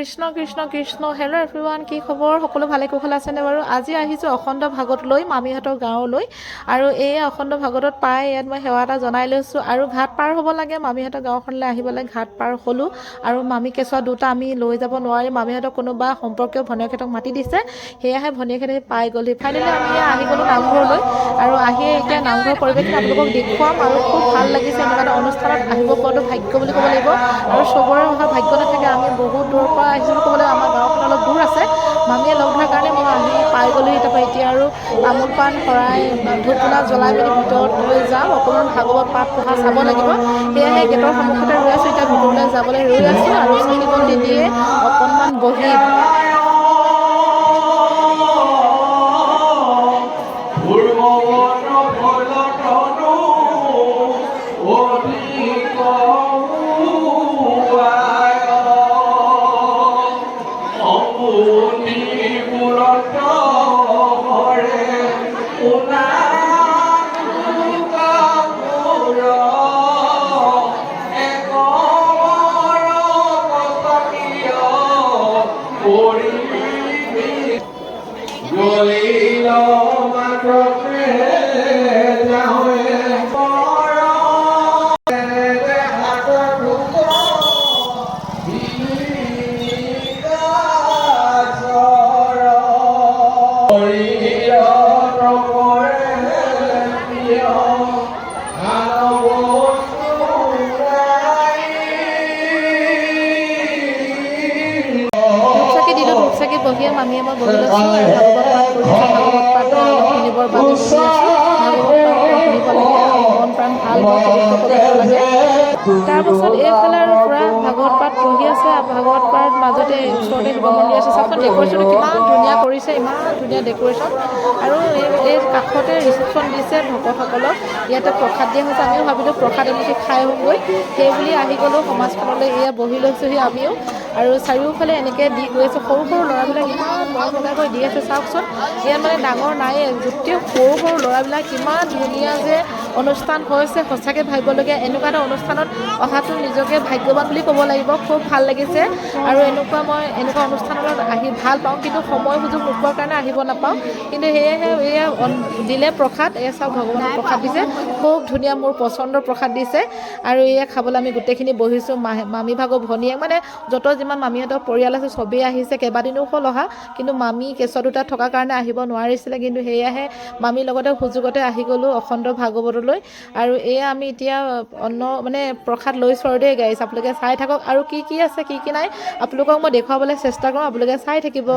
Krishna Krishna Krishna. Hello' everyone, কি খবৰ? সকলো ভালে কুশলে আছেনে বাৰু? আজি আহিছোঁ অখণ্ড ভাগতলৈ, মামীহঁতৰ গাঁৱলৈ। আৰু এই অখণ্ড ভাগতত পাই ইয়াত মই সেৱা এটা জনাই লৈছোঁ। আৰু ঘাট পাৰ হ'ব লাগে, মামীহঁতৰ গাঁওখনলৈ আহিবলৈ ঘাট পাৰ হ'লোঁ। আৰু মামী কেঁচুৱা দুটা আমি লৈ যাব নোৱাৰিম, মামীহঁতক কোনোবা সম্পৰ্কীয় ভনীয়েকহঁতক মাতি দিছে, সেয়াহে ভনীয়েকহঁতে পাই গ'লহি। ফাইনেলি আমি আহি গ'লোঁ নামঘৰলৈ। আৰু আহিয়ে এতিয়া নামঘৰৰ পৰিৱেশখিনি আপোনালোকক দেখুৱাম। আৰু খুব ভাল লাগিছে, এনেকুৱা এটা অনুষ্ঠানত আহিব পোৱাটো ভাগ্য বুলি ক'ব লাগিব। আৰু চবৰে অহা ভাগ্য নাথাকে, আমি বহুত দূৰৰ পৰা আহিছিলোঁ ক'বলৈ, আমাৰ গাঁওখন অলপ দূৰ আছে। মামীয়ে লগ ধৰাৰ কাৰণে মই আহি পাই গ'লোহি। তাৰপৰা এতিয়া আৰু তামোল পাণ শৰাই ধূপ ধূনা জ্বলাই মেলি ভিতৰত যাম, অকণমান ভাগৱত পাঠ পঢ়া চাব লাগিব। সেয়েহে গেটৰ সন্মুখতে ৰৈ আছোঁ, এতিয়া ভিতৰলৈ যাবলৈ ৰৈ আছোঁ। আৰু চাকি বন্তি দিয়ে অকণমান বহি বহিয়ে মামীয়ে মই বহি লৈছোঁ আৰু ভাগৱত পাঠ কৰিছোঁ। ভাগৱত পাঠ অলপ শুনিবৰ বাবে বহি আছোঁ। ভাগৱত পাঠ শুনিব লাগে, মন প্ৰাণ ভাল হয়, পবিত্ৰ পবিত্ৰ লাগে। তাৰপাছত এইফালে আৰু পূৰা ভাগৱত পাঠ পঢ়ি আছে। ভাগৱত পাঠ মাজতে ওচৰতে শিৱ মন্দিৰ আছে, চাওকচোন ডেক'ৰেশ্যনটো কিমান ধুনীয়া কৰিছে, ইমান ধুনীয়া ডেক'ৰেশ্যন। আৰু এই কাষতে ৰিচিপশ্যন দিছে ভকতসকলক, ইয়াতে প্ৰসাদ দিয়া হৈছে। আমিও ভাবিলোঁ প্ৰসাদ এনেকৈ খাই আহোঁগৈ, সেই বুলি আহি গ'লোঁ সমাজখনলৈ। এয়া বহি লৈছোঁহি আমিও। আৰু চাৰিওফালে এনেকৈ দি গৈ আছোঁ, সৰু সৰু ল'ৰাবিলাক ইমান মৰম লগাকৈ দি আছে চাওকচোন। ইয়াত মানে ডাঙৰ নায়ে, গোটেই সৰু সৰু ল'ৰাবিলাক কিমান ধুনীয়া যে অনুষ্ঠান হৈছে, সঁচাকৈ ভাবিবলগীয়া। এনেকুৱা এটা অনুষ্ঠানত অহাটো নিজকে ভাগ্যৱান বুলি ক'ব লাগিব। খুব ভাল লাগিছে। আৰু মই এনেকুৱা অনুষ্ঠানত আহি ভাল পাওঁ, কিন্তু সময় সুযোগ নোপোৱাৰ কাৰণে আহিব নাপাওঁ। কিন্তু সেয়েহে এয়া দিলে প্ৰসাদ, এয়া চাওক ভগৱানে প্ৰসাদ দিছে, খুব ধুনীয়া মোৰ পচন্দৰ প্ৰসাদ দিছে। আৰু এয়া খাবলৈ আমি গোটেইখিনি বহিছোঁ। মামী ভাগৰ ভনীয়েক মানে যত যিমান মামীহঁতৰ পৰিয়াল আছে চবেই আহিছে, কেইবাদিনো হ'ল অহা, কিন্তু মামী কেঁচুৱা দুটা থকাৰ কাৰণে আহিব নোৱাৰিছিলে। কিন্তু সেয়াহে মামীৰ লগতে সুযোগতে আহি গ'লোঁ অখণ্ড ভাগৱতলৈ। আৰু এয়া আমি এতিয়া মানে প্ৰসাদ লৈছোঁ আৰু দেই গাইছ, আপোনালোকে চাই থাকক। আৰু কি কি আছে কি কি নাই আপোনালোকক মই দেখুৱাবলৈ চেষ্টা কৰোঁ, আপোনালোকে চাই থাকিব।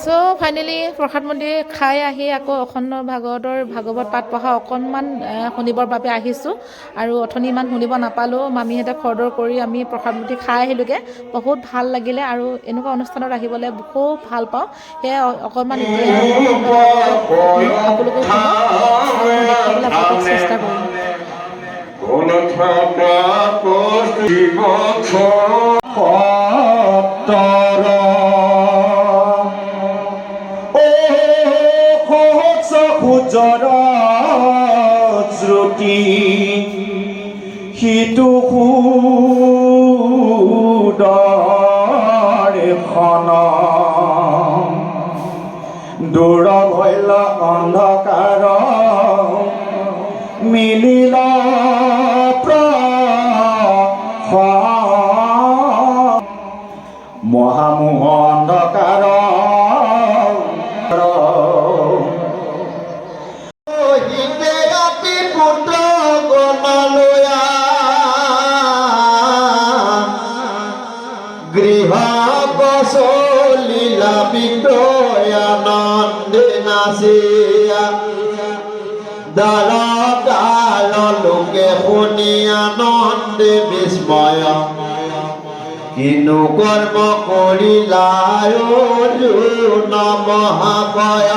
চ' ফাইনেলি প্ৰসাদ মন্দিৰ খাই আহি আকৌ অখণ্ড ভাগৱত পাঠ পঢ়া অকণমান শুনিবৰ বাবে আহিছোঁ। আৰু অথনি ইমান শুনিব নাপালোঁ, মামীহঁতে খৰদৰ কৰি আমি প্ৰসাদ মন্দিৰ খাই আহিলোঁগৈ। বহুত ভাল লাগিলে, আৰু এনেকুৱা অনুষ্ঠানত আহিবলৈ খুব ভাল পাওঁ। সেয়া অকণমান এতিয়া আপোনালোকেও শুনক, আৰু মই দেখুৱাবলৈ আপোনালোকক চেষ্টা কৰিম। শ্ৰুতি সিটো সুদৰ্শন দূৰ ভৈল অন্ধকাৰ মিলিল মহামোহ অন্ধকাৰ গৃহ কৌশলীলা বিদ্ৰয়ানন্দে নাচিয়া দাল দাল লোকে শুনি আনন্দে বিস্ময় কিনো কৰ্ম কৰিলা অৰ্জুন মহাশয়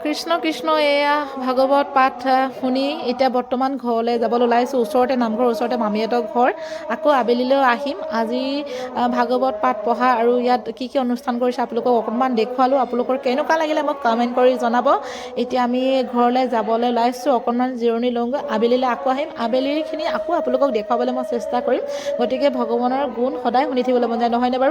কৃষ্ণ কৃষ্ণ এয়া ভাগৱত পাঠ শুনি এতিয়া বৰ্তমান ঘৰলৈ যাবলৈ ওলাইছোঁ। ওচৰতে নামঘৰ, ওচৰতে মামীহঁতৰ ঘৰ। আকৌ আবেলিলৈও আহিম। আজি ভাগৱত পাঠ পঢ়া আৰু ইয়াত কি কি অনুষ্ঠান কৰিছে আপোনালোকক অকণমান দেখুৱালোঁ। আপোনালোকৰ কেনেকুৱা লাগিলে মোক কমেণ্ট কৰি জনাব। এতিয়া আমি ঘৰলৈ যাবলৈ ওলাইছোঁ, অকণমান জিৰণি লওঁগৈ। আবেলিলৈ আকৌ আহিম। আবেলিখিনি আকৌ আপোনালোকক দেখুৱাবলৈ মই চেষ্টা কৰিম। গতিকে ভগৱানৰ গুণ সদায় শুনি থাকিবলৈ মন যায়, নহয়নে বাৰু?